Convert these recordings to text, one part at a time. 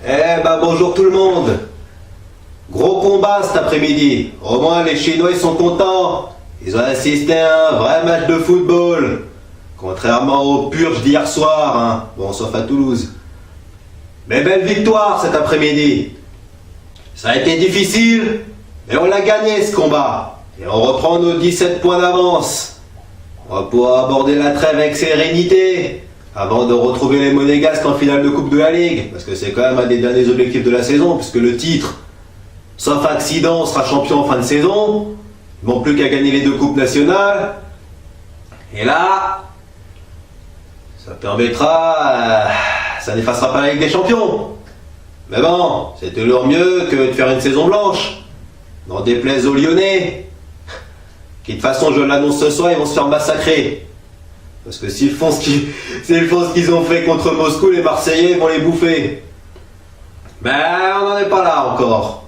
Eh ben bonjour tout le monde. Gros combat cet après-midi. Au moins les Chinois ils sont contents. Ils ont assisté à un vrai match de football. Contrairement aux purges d'hier soir, hein. Bon, sauf à Toulouse. Mais belle victoire cet après-midi. Ça a été difficile, mais on l'a gagné ce combat. Et on reprend nos 17 points d'avance. On va pouvoir aborder la trêve avec sérénité, avant de retrouver les Monégasques en finale de Coupe de la Ligue, parce que c'est quand même un des derniers objectifs de la saison, puisque le titre, sauf accident, sera champion en fin de saison. Ils n'ont plus qu'à gagner les 2 coupes nationales. Et là, ça permettra, ça n'effacera pas la Ligue des Champions. Mais bon, c'est toujours mieux que de faire une saison blanche. N'en déplaise aux Lyonnais, qui de toute façon, je l'annonce ce soir, ils vont se faire massacrer. Parce que s'ils font ce qu'ils ont fait contre Moscou, les Marseillais vont les bouffer. Mais on n'en est pas là encore.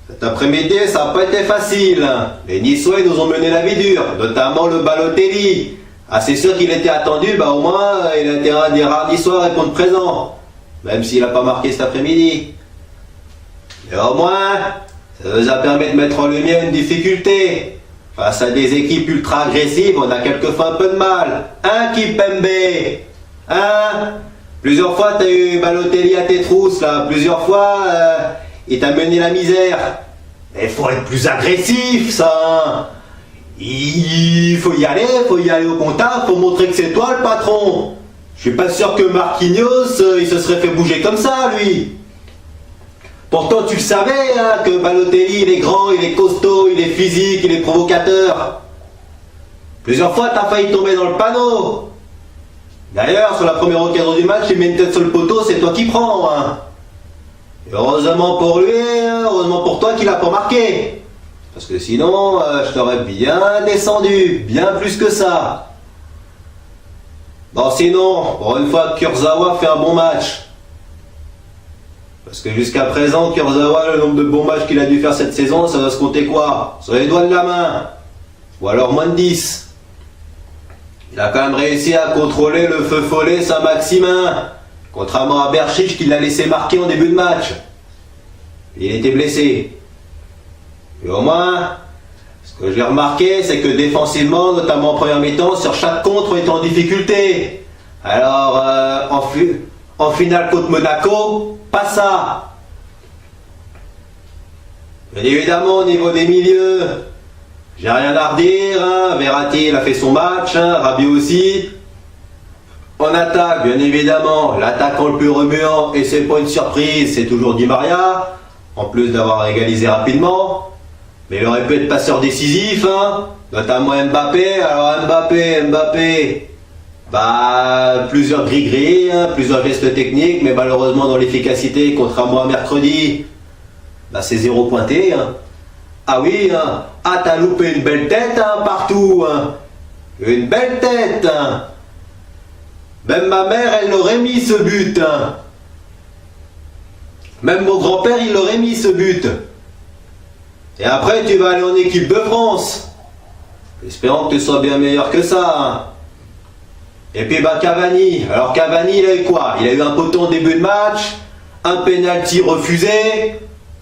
Cet après-midi, ça n'a pas été facile. Les Niçois, ils nous ont mené la vie dure, notamment le Balotelli. Ah, c'est sûr qu'il était attendu, au moins, il a été un des rares Niçois à répondre présent. Même s'il n'a pas marqué cet après-midi. Mais au moins, ça nous a permis de mettre en lumière une difficulté. Face à des équipes ultra agressives, on a quelquefois un peu de mal. Hein, Kipembe? Hein? Plusieurs fois, t'as eu Balotelli à tes trousses, là. Plusieurs fois, il t'a mené la misère. Mais faut être plus agressif, ça. Hein. Il faut y aller au contact, faut montrer que c'est toi le patron. Je suis pas sûr que Marquinhos, il se serait fait bouger comme ça, lui. Pourtant, tu le savais, hein, que Balotelli, il est grand, il est costaud, il est physique, il est provocateur. Plusieurs fois, t'as failli tomber dans le panneau. D'ailleurs, sur la première occasion du match, il met une tête sur le poteau, c'est toi qui prends. Hein. Et heureusement pour lui, heureusement pour toi qu'il a pas marqué. Parce que sinon, je t'aurais bien descendu, bien plus que ça. Bon, sinon, pour une fois, Kurzawa fait un bon match. Parce que jusqu'à présent, Kurzawa, le nombre de bons matchs qu'il a dû faire cette saison, ça doit se compter quoi? Sur les doigts de la main. Ou alors moins de 10. Il a quand même réussi à contrôler le feu follet Saint-Maximin. Contrairement à Berchiche qui l'a laissé marquer en début de match. Il était blessé. Et au moins, ce que j'ai remarqué, c'est que défensivement, notamment en première mi-temps, sur chaque contre, on est en difficulté. Alors, en finale contre Monaco, pas ça. Bien évidemment, au niveau des milieux, j'ai rien à redire. Hein. Verratti, il a fait son match, hein. Rabiot aussi. En attaque, bien évidemment, l'attaquant le plus remuant, et c'est pas une surprise, c'est toujours Di Maria, en plus d'avoir égalisé rapidement. Mais il aurait pu être passeur décisif, hein, notamment Mbappé. Alors Mbappé, plusieurs gris-gris, hein, plusieurs gestes techniques, mais malheureusement dans l'efficacité, contrairement à mercredi, c'est 0 pointé. Hein. Ah oui, hein. Ah, t'as loupé une belle tête, hein, partout. Hein. Une belle tête. Hein. Même ma mère, elle l'aurait mis ce but. Hein. Même mon grand-père, il l'aurait mis ce but. Et après, tu vas aller en équipe de France. Espérons que tu sois bien meilleur que ça. Hein. Et puis, Cavani. Alors, Cavani, il a eu quoi? Il a eu un poteau en début de match, un penalty refusé.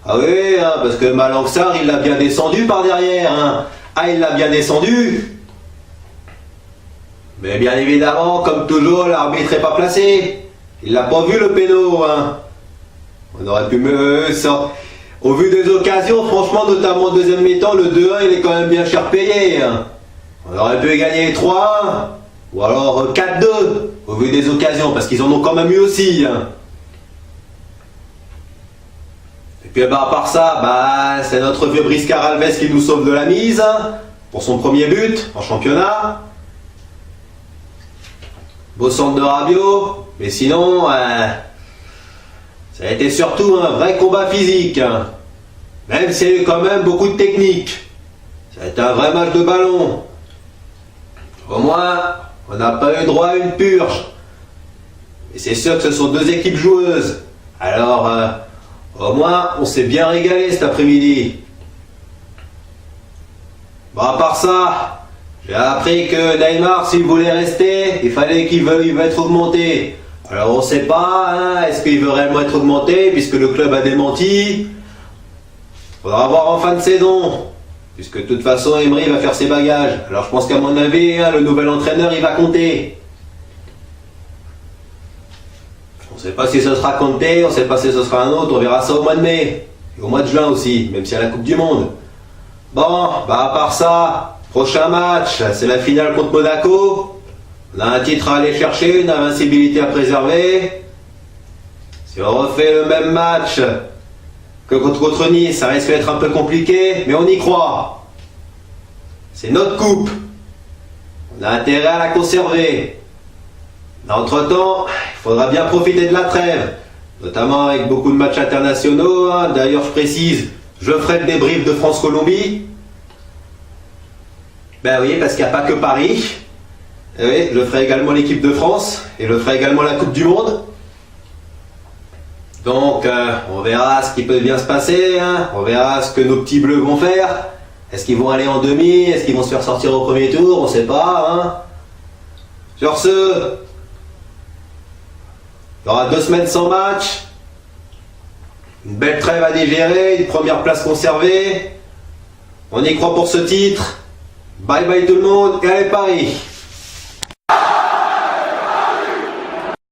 Ah oui, hein, parce que Malang Sarr, il l'a bien descendu par derrière. Hein. Ah, il l'a bien descendu. Mais bien évidemment, comme toujours, l'arbitre n'est pas placé. Il l'a pas vu le péno. Hein. On aurait pu me sortir. Au vu des occasions, franchement, notamment au deuxième mi-temps, le 2-1, il est quand même bien cher payé. Hein. On aurait pu gagner 3-1, ou alors 4-2, au vu des occasions, parce qu'ils en ont quand même eu aussi. Hein. Et puis, à part ça, c'est notre vieux Briscard Alves qui nous sauve de la mise, hein, pour son premier but en championnat. Beau centre de Rabiot, mais sinon... ça a été surtout un vrai combat physique, hein. Même s'il y a eu quand même beaucoup de technique. Ça a été un vrai match de ballon. Au moins, on n'a pas eu droit à une purge. Et c'est sûr que ce sont 2 équipes joueuses. Alors, au moins, on s'est bien régalé cet après-midi. À part ça, j'ai appris que Neymar, s'il voulait rester, il fallait qu'il veuille être augmenté. Alors on sait pas, hein, est-ce qu'il veut réellement être augmenté puisque le club a démenti? Faudra voir en fin de saison, puisque de toute façon Emery va faire ses bagages. Alors je pense qu'à mon avis, hein, le nouvel entraîneur il va compter. On sait pas si ce sera Conte, on sait pas si ce sera un autre, on verra ça au mois de mai. Et au mois de juin aussi, même si à la Coupe du Monde. Bon, bah à part ça, prochain match, c'est la finale contre Monaco. On a un titre à aller chercher, une invincibilité à préserver. Si on refait le même match que contre Nice, ça risque d'être un peu compliqué, mais on y croit. C'est notre coupe. On a intérêt à la conserver. Mais entre-temps, il faudra bien profiter de la trêve, notamment avec beaucoup de matchs internationaux. Hein. D'ailleurs, je précise, je ferai le débrief de France-Colombie. Ben oui, parce qu'il n'y a pas que Paris. Et oui, je ferai également l'équipe de France et je ferai également la Coupe du Monde. Donc, on verra ce qui peut bien se passer. Hein. On verra ce que nos petits bleus vont faire. Est-ce qu'ils vont aller en demi? Est-ce qu'ils vont se faire sortir au premier tour? On ne sait pas. Hein. Sur ce, il y aura 2 semaines sans match. Une belle trêve à digérer, une première place conservée. On y croit pour ce titre. Bye bye tout le monde et allez Paris!